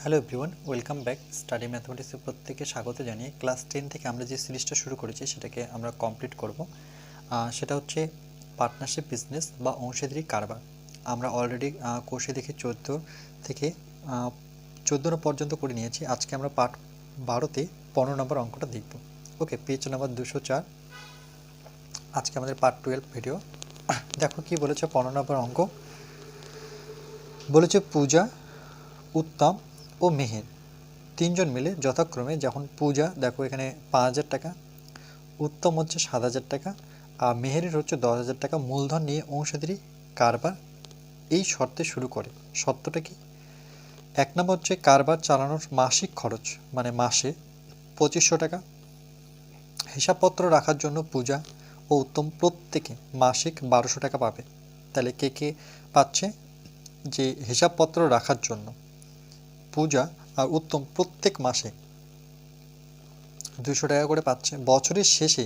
Hello everyone, welcome back. Study ম্যাথমেটিক্সে প্রত্যেককে স্বাগত জানিয়ে ক্লাস 10 থেকে আমরা যে সিরিজটা শুরু করেছি সেটাকে আমরা কমপ্লিট করব। সেটা হচ্ছে পার্টনারশিপ বিজনেস বা অংশীদারি কারবার। আমরা অলরেডি কোর্সে দেখে 14 থেকে 14 পর্যন্ত করে নিয়েছি। আজকে আমরা পার্ট 12তে 15 নম্বর অঙ্কটা দেখব। ওকে, পেজ নাম্বার 204। আজকে আমাদের পার্ট 12 ভিডিও। দেখো কি বলেছে 15 নম্বর অঙ্ক। বলেছে পূজা, উত্তম ও মেহের তিনজন মিলে যথাক্রমে, যখন পূজা দেখো এখানে 5,000 টাকা, উত্তম হচ্ছে 7,000 টাকা আর মেহেরের হচ্ছে 10,000 টাকা মূলধন নিয়ে অংশীদারি কারবার এই শর্তে শুরু করে। শর্তটা কি? এক নম্বর হচ্ছে কারবার চালানোর মাসিক খরচ, মানে মাসে 2,500 টাকা। হিসাবপত্র রাখার জন্য পূজা ও উত্তম প্রত্যেকে মাসিক 1,200 টাকা পাবে। তাহলে কে কে পাচ্ছে? যে হিসাবপত্র রাখার জন্য পূজা আর উত্তম প্রত্যেক মাসে 200 টাকা করে পাচ্ছে। বছরের শেষে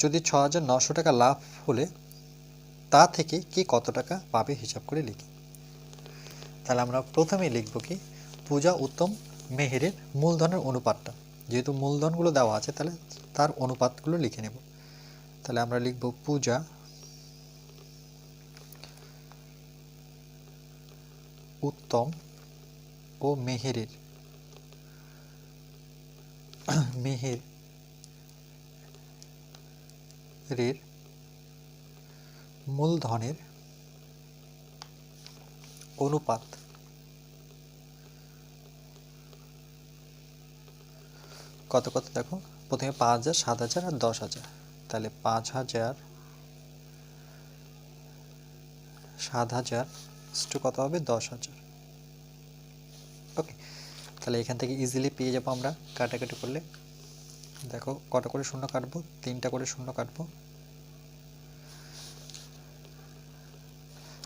যদি 6,900 টাকা লাভ হলে তা থেকে কে কত টাকা পাবে হিসাব করে লিখি। তাহলে আমরা প্রথমেই লিখব কি, পূজা, উত্তম, মেহেরের মূলধনের অনুপাতটা। যেহেতু মূলধনগুলো দেওয়া আছে তাহলে তার অনুপাতগুলো লিখে নেব। তাহলে আমরা লিখব পূজা, উত্তম ও মেহেরের মূলধনের অনুপাত। কত কত দেখো, প্রথমে 5,000, 7,000 আর 10,000। তাহলে 5,000, 7,000 কত হবে? 10,000। ওকে, তাহলে এখান থেকে ইজিলি পেয়ে যাবো আমরা কাটাকাটি করলে। দেখো কটা করে শূন্য কাটবো? 3টা করে শূন্য কাটবো।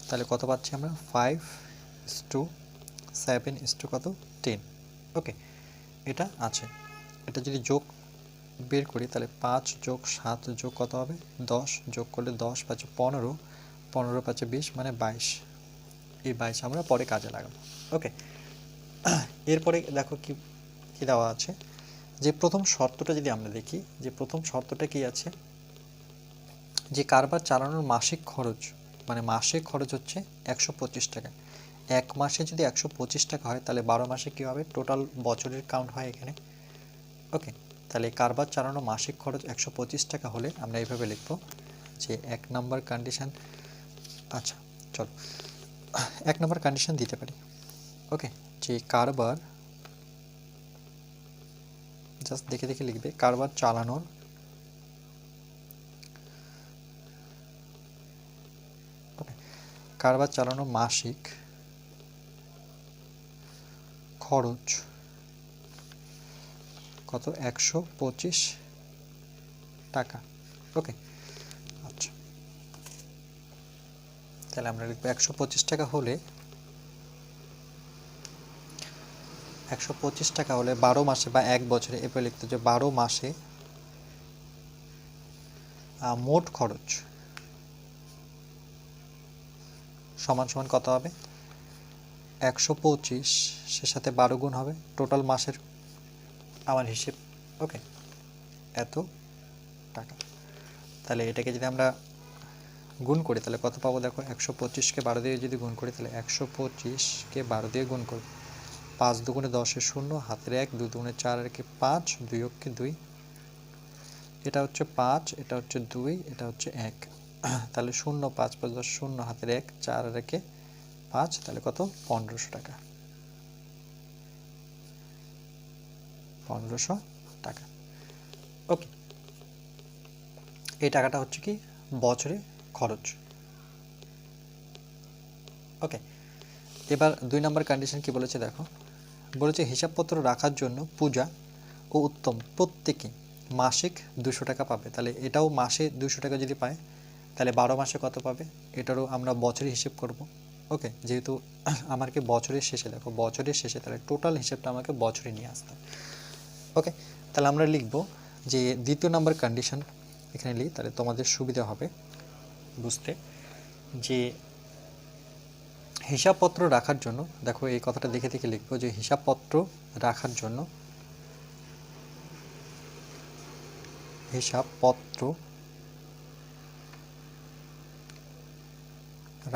তাহলে কত পাচ্ছি আমরা? 5:7 কত? 10। ওকে, এটা আছে। এটা যদি যোগ বের করি তাহলে 5 যোগ 7 যোগ কত হবে? 10। যোগ করলে 10 পাচ্ছে 15, 15 পাচ্ছে 20, মানে 22। এই 22 আমরা পরে কাজে লাগাবো। ওকে, এরপরে দেখো কি কি দেওয়া আছে। যে প্রথম শর্তটা যদি আমরা দেখি, যে প্রথম শর্তটা কি আছে, যে কারবার চালানোর মাসিক খরচ, মানে মাসিক খরচ হচ্ছে 125 টাকা। এক মাসে যদি 125 টাকা হয় তাহলে 12 মাসে কী হবে? টোটাল বছরের কাউন্ট হয় এখানে। ওকে, তাহলে কারবার চালানো মাসিক খরচ 125 টাকা হলে আমরা এইভাবে লিখব যে 1 নম্বর কন্ডিশন। আচ্ছা চলো 1 নম্বর কন্ডিশন দিতে পারি। ওকে, যে কারবার, জাস্ট দেখে দেখে লিখবে, কারবার চালানোর মাসিক খরচ কত? 125 টাকা। ওকে, আচ্ছা তাহলে আমরা লিখবো 125 টাকা হলে 12 মাসে বা 1 বছরে, এরপরে লিখতে যে 12 মাসে মোট খরচ সমান সমান কত হবে? 125 সে সাথে 12 গুণ হবে, টোটাল মাসের আমার হিসেব। ওকে, এত টাকা। তাহলে এটাকে যদি আমরা গুণ করি তাহলে কত পাবো? দেখো 125কে 12 দিয়ে যদি গুণ করি তাহলে 125কে 12 দিয়ে গুণ করব। 5 দুগুণে 10 শূন্য, হাতের 1, 2 দুগুণে 4 আর 5, 2 অক্ষে 2। এটা হচ্ছে 5, এটা হচ্ছে 2, এটা হচ্ছে 1। তাহলে 0, 5, 5, 10, 0, হাতের 1, 4 আর 5, তাহলে কত? 1,500 টাকা। 1,500 টাকা। ওকে, এই টাকাটা হচ্ছে কি? বছরে খরচ। ওকে, এবার 2 নম্বর কন্ডিশন কি বলেছে দেখো। বলেছে হিসাবপত্র রাখার জন্য পূজা ও উত্তম প্রত্যেকে মাসিক 200 টাকা পাবে। তাহলে এটাও মাসে 200 টাকা যদি পায় তাহলে 12 মাসে কত পাবে? এটারও আমরা বছরে হিসেব করব। ওকে, যেহেতু আমাকে বছরের শেষে, দেখো বছরের শেষে, তাহলে টোটাল হিসেবটা আমাকে বছরে নিয়ে আসতে। ওকে, তাহলে আমরা লিখব যে দ্বিতীয় নাম্বার কন্ডিশন এখানে লিখি, তাহলে তোমাদের সুবিধা হবে বুঝতে। যে হিসাবপত্র রাখার জন্য দেখো এই কথাটা দেখে দেখে লিখবো যে হিসাবপত্র রাখার জন্য হিসাবপত্র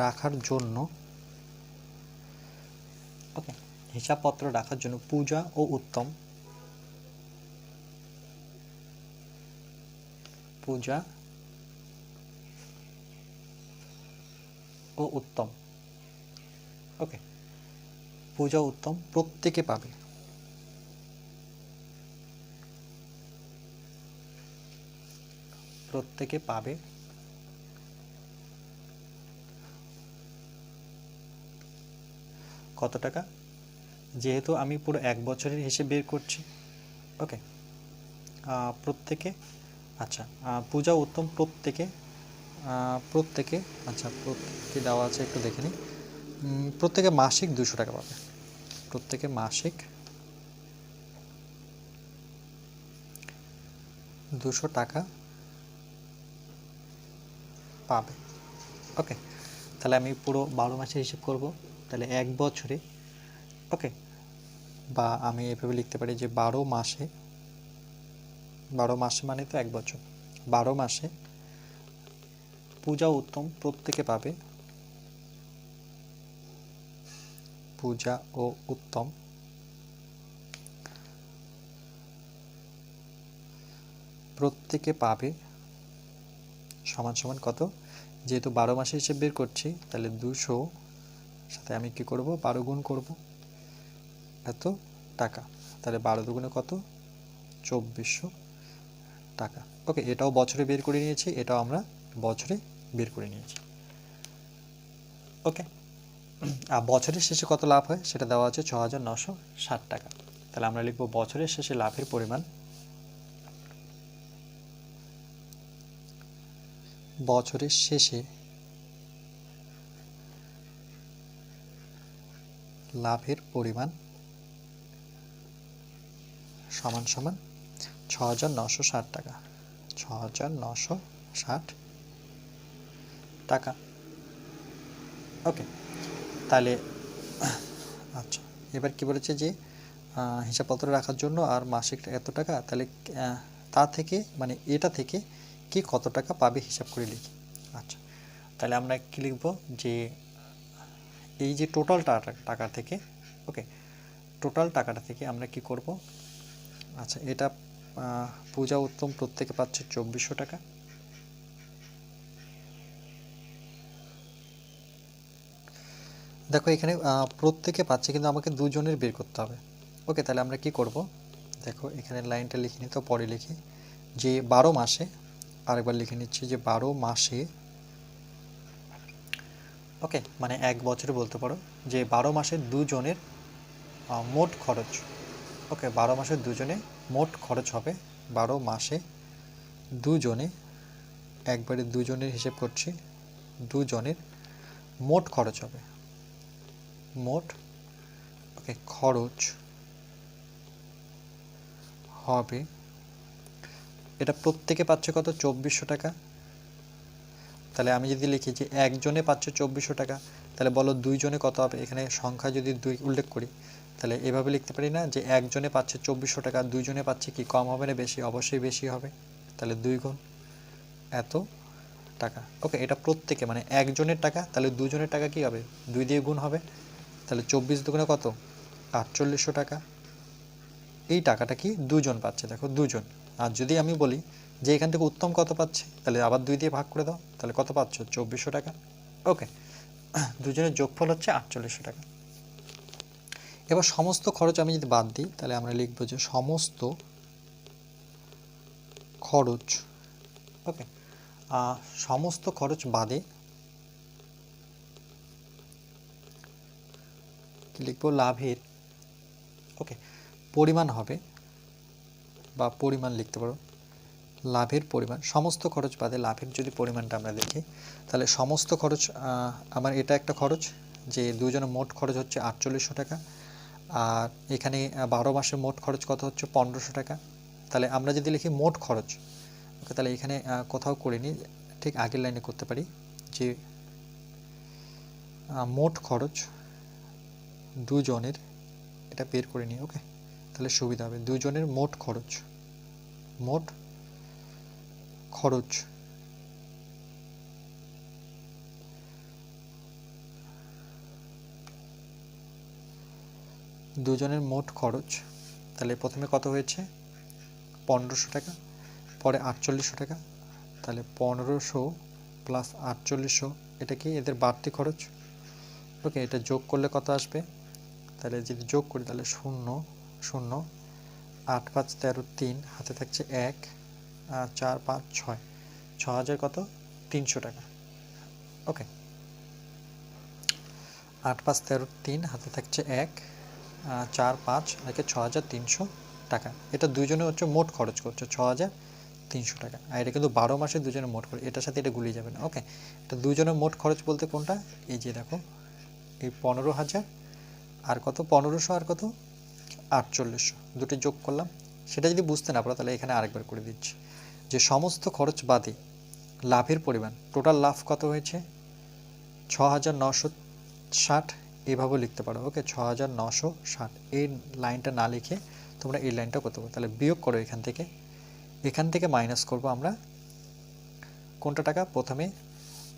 রাখার জন্য ওকে হিসাবপত্র রাখার জন্য পূজা ও উত্তম পূজা ও উত্তম ওকে পূজা উত্তম প্রত্যেকে পাবে প্রত্যেকে পাবে কত টাকা যেহেতু আমি পুরো 1 বছরের হিসেব বের করছি ওকে প্রত্যেকে আচ্ছা পূজা উত্তম প্রত্যেকে প্রত্যেকে আচ্ছা প্রত্যেকে দেওয়া আছে একটু দেখে নিই প্রত্যেকে মাসিক 200 টাকা পাবে প্রত্যেকে মাসিক 200 টাকা পাবে ওকে তাহলে আমি পুরো 12 মাসের হিসেব করব তাহলে 1 বছরে ওকে বা আমি এভাবে লিখতে পারি যে 12 মাসে মানে তো 1 বছর 12 মাসে পূজা উত্তম প্রত্যেকে পাবে পূজা ও উত্তম প্রত্যেকে পাবে সমান সমান কত যেহেতু 12 মাসে হিসেব বের করছি তাহলে 200 সাথে আমি কি করব 12 গুণ করব এত টাকা তাহলে 12 দুগুণে কত 2400 টাকা ওকে এটাও বছরে বের করে নিয়েছি এটাও আমরা বছরে বের করে নিয়েছি ওকে আর বছরের শেষে কত লাভ হয় সেটা দেওয়া আছে 6960 টাকা তাহলে আমরা লিখব বছরের শেষে লাভের পরিমাণ বছরের শেষে লাভের পরিমাণ সমান সমান 6960 টাকা 6960 টাকা ওকে তাহলে আচ্ছা এবার কি বলেছে যে হিসাবপত্র রাখার জন্য আর মাসিক এত টাকা তাহলে তা থেকে মানে এটা থেকে কি কত টাকা পাবে হিসাব করে লিখি আচ্ছা তাহলে আমরা কি লিখব যে এই যে টোটাল টাকা থেকে ওকে টোটাল টাকাটা থেকে আমরা কি করব আচ্ছা এটা পূজা উত্তম প্রত্যেকে পাচ্ছে 2400 টাকা দেখো এখানে প্রত্যেকে পাচ্ছে কিন্তু আমাকে দুজনের বের করতে হবে ওকে তাহলে আমরা কি করব দেখো এখানে লাইনটা লিখে নিতে পরে লিখি যে 12 মাসে আরেকবার লিখে নিচ্ছি যে 12 মাসে ওকে মানে 1 বছরে বলতে পারো যে 12 মাসের দুজনের মোট খরচ ওকে 12 মাসের দুজনে মোট খরচ হবে 12 মাসে দুজনে একবারে দুজনের হিসেব করছি দুজনের মোট খরচ হবে মোট ওকে খরচ হবে এটা প্রত্যেকে পাচ্ছে কত 2400 টাকা তাহলে আমি যদি লিখি যে একজনে পাচ্ছে 2400 টাকা তাহলে বলো দুইজনে কত হবে এখানে সংখ্যা যদি 2 উল্লেখ করি তাহলে এভাবে লিখতে পারি না যে একজনে পাচ্ছে 2400 টাকা দুইজনে পাচ্ছে কি কম হবে না বেশি অবশ্যই বেশি হবে তাহলে 2 গুণ এত টাকা ওকে এটা প্রত্যেকে মানে একজনের টাকা তাহলে দুজনের টাকা কি হবে 2 দিয়ে গুণ হবে তাহলে 24 দুগুণে কত 4800 টাকা এই টাকাটা কি দুজন পাচ্ছে দেখো দুজন আর যদি আমি বলি যে এখান থেকে উত্তম কত পাচ্ছে তাহলে আবার 2 দিয়ে ভাগ করে দাও তাহলে কত পাচ্ছ 2400 টাকা ওকে দুজনের যোগফল হচ্ছে 4800 টাকা এবার সমস্ত খরচ আমি যদি বাদ দিই তাহলে আমরা লিখব যে সমস্ত খরচ ওকে সমস্ত খরচ বাদে লিখব লাভের ওকে পরিমাণ হবে বা পরিমাণ লিখতে পারো লাভের পরিমাণ সমস্ত খরচ বাদে লাভের যদি পরিমাণটা আমরা দেখি তাহলে সমস্ত খরচ আমার এটা একটা খরচ যে দুজনের মোট খরচ হচ্ছে 4800 টাকা আর এখানে 12 মাসে মোট খরচ কত হচ্ছে 1500 টাকা তাহলে আমরা যদি লিখি মোট খরচ ওকে তাহলে এখানে কোথাও করিনি ঠিক আগের লাইনে করতে পারি যে মোট খরচ দুজনের, এটা বের করে নিই। ওকে, তাহলে সুবিধা হবে। দুজনের মোট খরচ, মোট খরচ দুজনের মোট খরচ, তাহলে প্রথমে কত হয়েছে 1500 টাকা, পরে 4800 টাকা, তাহলে 1500 প্লাস 4800, এটা কি এদের বাড়তি খরচ। ওকে, এটা যোগ করলে কত আসবে, তাহলে যদি যোগ করি তাহলে 0 0 8 5 13 3, হাতে থাকছে 1 4 5 6, 6000 কত 300 টাকা। ওকে, 8 5 13 3, হাতে থাকছে 1 4 5 একে 6300 টাকা। এটা দুইজনে হচ্ছে মোট খরচ করছে 6300 টাকা। আর এটা কিন্তু 12 মাসে দুজনের মোট খরচ, এটার সাথে এটা গুলিয়ে যাবে না। ওকে, এটা দুজনের মোট খরচ বলতে কোনটা, এই যে দেখো এই 15000 আর কত 1500 আর কত 4800, দুটো যোগ করলাম। সেটা যদি বুঝতে না পারো তাহলে এখানে আরেকবার করে দিচ্ছি, যে সমস্ত খরচ বাদে লাভের পরিমাণ, টোটাল লাভ কত হয়েছে 6960, এইভাবে লিখতে পারো। ওকে, 6960, এই লাইনটা না লিখে তোমরা এই লাইনটা করতে পারো। তাহলে বিয়োগ করো এখান থেকে মাইনাস করব আমরা কোনটা টাকা, প্রথমে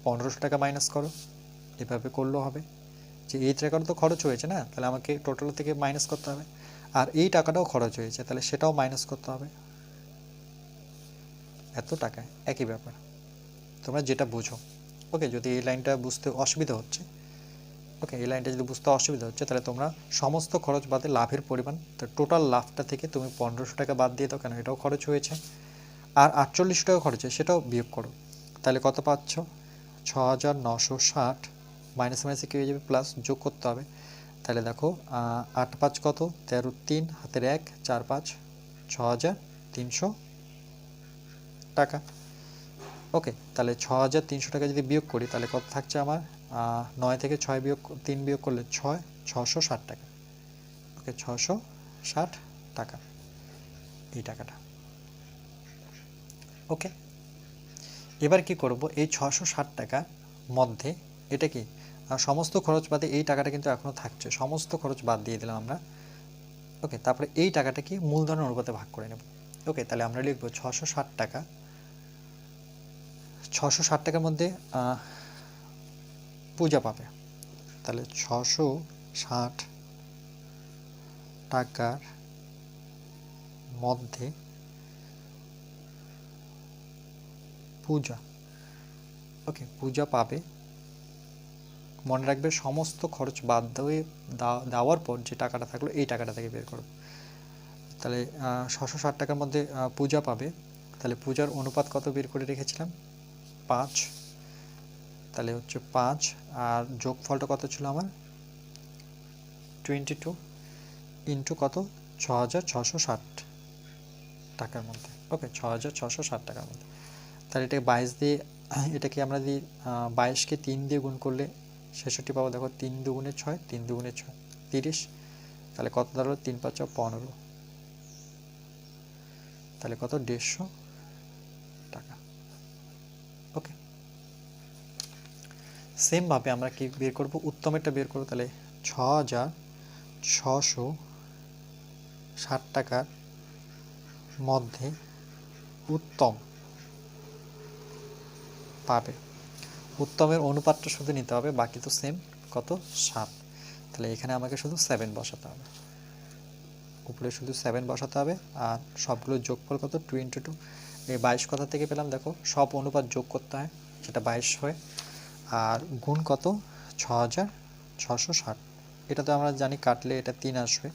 1500 টাকা মাইনাস করো, এভাবে করলেও হবে। যে এই টাকাটা তো খরচ হয়েছে না, তাহলে আমাকে টোটাল থেকে মাইনাস করতে হবে। আর এই টাকাটাও খরচ হয়েছে, তাহলে সেটাও মাইনাস করতে হবে। এত টাকা, একই ব্যাপার, তোমরা যেটা বুঝো। ওকে, যদি এই লাইনটা বুঝতে অসুবিধা হচ্ছে, ওকে এই লাইনটা যদি বুঝতে অসুবিধা হচ্ছে, তাহলে তোমরা সমস্ত খরচ বাদে লাভের পরিমাণ, তো টোটাল লাভটা থেকে তুমি 1500 টাকা বাদ দিয়ে দাও, কেন এটাও খরচ হয়েছে। আর 4800 টাকা খরচ হয়েছে, সেটাও বিয়োগ করো, তাহলে কত পাচ্ছ 6960, মাইনাস মাইনাসে কী হয়ে যাবে প্লাস, যোগ করতে হবে। তাহলে দেখো 8 5 কত 13 3, হাতের 1 4 5, 6300 টাকা। ওকে, তাহলে 6300 টাকা যদি বিয়োগ করি তাহলে কত থাকছে আমার, 9 থেকে 6 বিয়োগ 3 বিয়োগ করলে 660 টাকা। ওকে, 660 টাকা এই টাকাটা। ওকে, এবার কি করব, এই 660 টাকার মধ্যে এটা কি সমস্ত খরচ বাদে এই টাকাটা কিন্তু এখনও থাকছে, সমস্ত খরচ বাদ দিয়ে দিলাম আমরা। ওকে, তারপরে এই টাকাটা কি মূলধনের অনুপাতে ভাগ করে নেব। ওকে, তাহলে আমরা লিখব 660 টাকা, 660 টাকার মধ্যে পূজা পাবে, তাহলে 660 টাকার মধ্যে পূজা, ওকে পূজা পাবে। মনে রাখবে সমস্ত খরচ বাদ দেওয়ার পর যে টাকাটা থাকলো এই টাকাটা থেকে বের করব। তাহলে 660 টাকার মধ্যে পূজা পাবে, তাহলে পূজার অনুপাত কত বের করে রেখেছিলাম 5, তাহলে হচ্ছে 5, আর যোগফলটা কত ছিল আমার 22 ইন্টু কত 6660 টাকার মধ্যে। ওকে, 6660 টাকার মধ্যে, তাহলে এটাকে 22 দিয়ে, এটাকে আমরা যদি 22কে 3 দিয়ে গুণ করলে 66 পাবো। দেখো 3 দুগুণে 6, 3 দুগুণে 6 30, তাহলে কত দাঁড়ালো 3 5 15, তাহলে কত 150 টাকা। ওকে, সেমভাবে আমরা কি বের করব, উত্তমেরটা বের করব। তাহলে 6660 টাকার মধ্যে উত্তম পাবে। উত্তমের অনুপাতটা শুধু নিতে হবে, বাকি তো সেম, কত 7, তাহলে এখানে আমাকে শুধু 7 বসাতে হবে, উপরে শুধু 7 বসাতে হবে। আর সবগুলো যোগফল কত 2 × 2, এই 22 কথা থেকে পেলাম। দেখো সব অনুপাত যোগ করতে হয়, সেটা 22 হয়। আর গুণ কত 6660, এটা তো আমরা জানি কাটলে এটা 3 আসবে,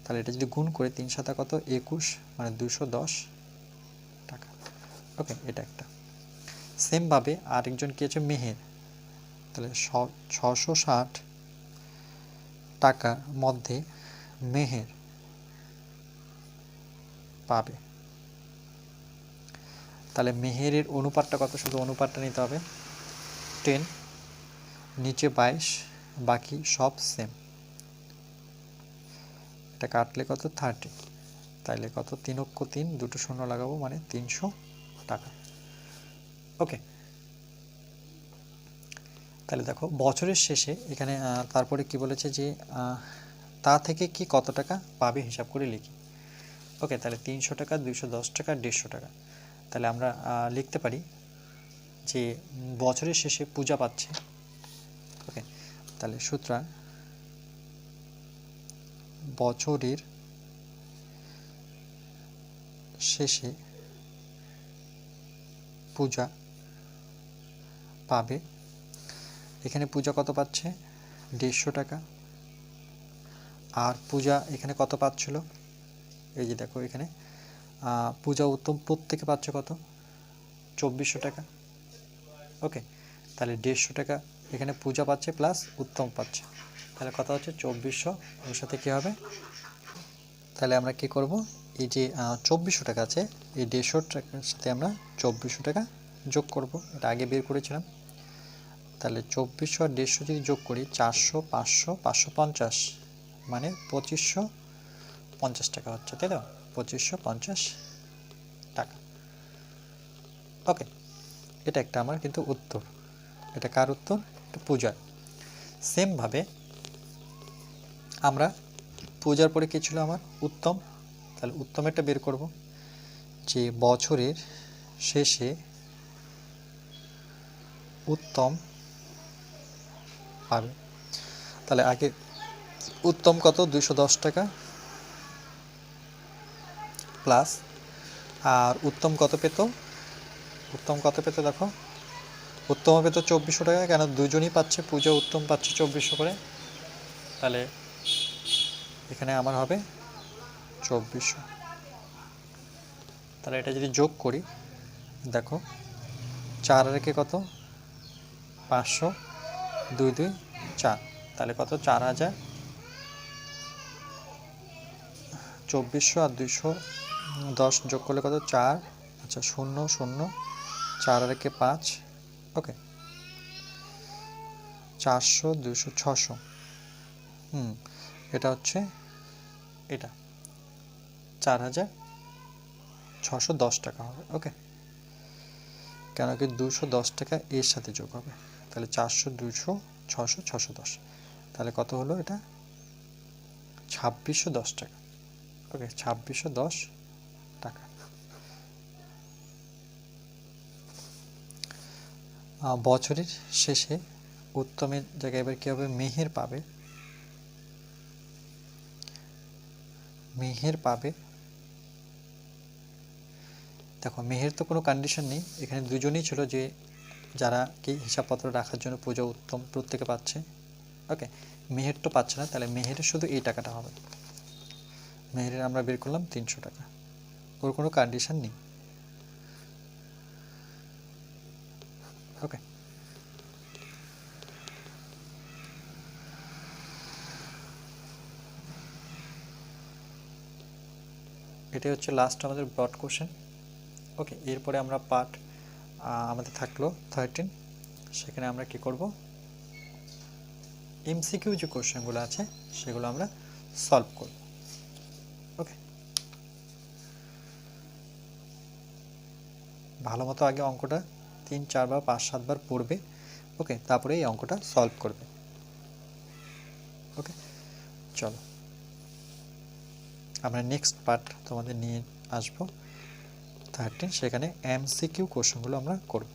তাহলে এটা যদি গুণ করে 3 7 কত 21, মানে 210 টাকা। ওকে, এটা একটা। সেমভাবে আরেকজন কি আছে মেহের, তাহলে 660 টাকার মধ্যে মেহের পাবে, তাহলে মেহেরের অনুপাতটা কত, শুধু অনুপাতটা নিতে হবে 10, নিচে 22, বাকি সব সেম, এটা কাটলে কত 30, তাইলে কত 3 অক্ষ 3, দুটো শূন্য লাগাবো, মানে 300 টাকা। ওকে, তাহলে দেখো বছরের শেষে এখানে তারপরে কি বলেছে যে তা থেকে কি কত টাকা পাবে হিসাব করে লিখি। ওকে, তাহলে 300 টাকা, 210 টাকা, 150 টাকা। তাহলে আমরা লিখতে পারি যে বছরের শেষে পূজা পাচ্ছে। ওকে, তাহলে সুতরাং বছরের শেষে পূজা পাবে। এখানে পূজা কত পাচ্ছে? 150 টাকা। আর পূজা এখানে কত পাচ্ছিল? এই যে দেখো এখানে পূজা উত্তম প্রত্যেকে পাচ্ছে কত? 2400 টাকা। ওকে, তাহলে 150 টাকা এখানে পূজা পাচ্ছে প্লাস উত্তম পাচ্ছে, তাহলে কত হচ্ছে? 2400। ওর সাথে কী হবে? তাহলে আমরা কি করব? এই যে 2400 টাকা আছে, এই 150 টাকার সাথে আমরা 2400 টাকা যোগ করব। এটা আগে বের করেছিলাম। তাহলে 2400 আর 150 যদি যোগ করি 400, 500, 550, মানে 2550 টাকা হচ্ছে, তাই তো? 2550 টাকা। ওকে, এটা একটা আমার কিন্তু উত্তর। এটা কার উত্তর? এটা পূজার। সেমভাবে আমরা পূজার পরে কী ছিল আমার? উত্তম। তাহলে উত্তমেরটা বের করব, যে বছরের শেষে উত্তম পাবে। তাহলে আগে উত্তম কত? 210 টাকা প্লাস, আর উত্তম কত পেত? উত্তম কত পেত দেখো, উত্তম পেত 2400 টাকা। কেন? দুজনই পাচ্ছে, পূজা উত্তম পাচ্ছে 2400 করে। তাহলে এখানে আমার হবে 2400। তাহলে এটা যদি যোগ করি, দেখো 4 আর একে কত? 500, 2 2 4, তাহলে কত? 4000। 2400 আর 210 যোগ করলে কত? 4। আচ্ছা, 0 0, 4 আর একে 5। ওকে, 400, 200, 600। এটা হচ্ছে এটা 4610 টাকা হবে। ওকে, কেন কি 210 টাকা এর সাথে যোগ হবে, তাহলে 400, 200, 600, 610, তাহলে কত হলো? এটা 2610 টাকা। ওকে, 2610 টাকা। বছরের শেষে উত্তমের জায়গায় এবার কী হবে? মেহের পাবে। মেহের পাবে, দেখো মেহের তো কোনো কন্ডিশন নেই, এখানে দুজনেই ছিল যে যারা কি হিসাবপত্র রাখার জন্য পূজা উত্তম প্রত্যেকে পাচ্ছে। ওকে, মেহের তো পাচ্ছে না, তাহলে মেহেরের শুধু এই টাকাটা হবে। মেহেরের আমরা বের করলাম 300 টাকা, ওর কোনো কন্ডিশন নেই। ওকে, এটাই হচ্ছে লাস্ট আমাদের ব্রড কোশ্চেন। ওকে, এরপরে আমরা পার্ট আমাদের থাকলো 13, সেখানে আমরা কি করব? এমসিকিউ যে কোশ্চেনগুলো আছে সেগুলো আমরা সলভ করব। ওকে, ভালো মতো আগে অঙ্কটা 3 4 বার 5 7 বার পড়বে। ওকে, তারপরে এই অঙ্কটা সলভ করবে। ওকে, চলো আমরা নেক্সট পার্ট তোমাদের নিয়ে আসবো 13, সেখানে এমসিকিউ কোশ্চেনগুলো আমরা করব।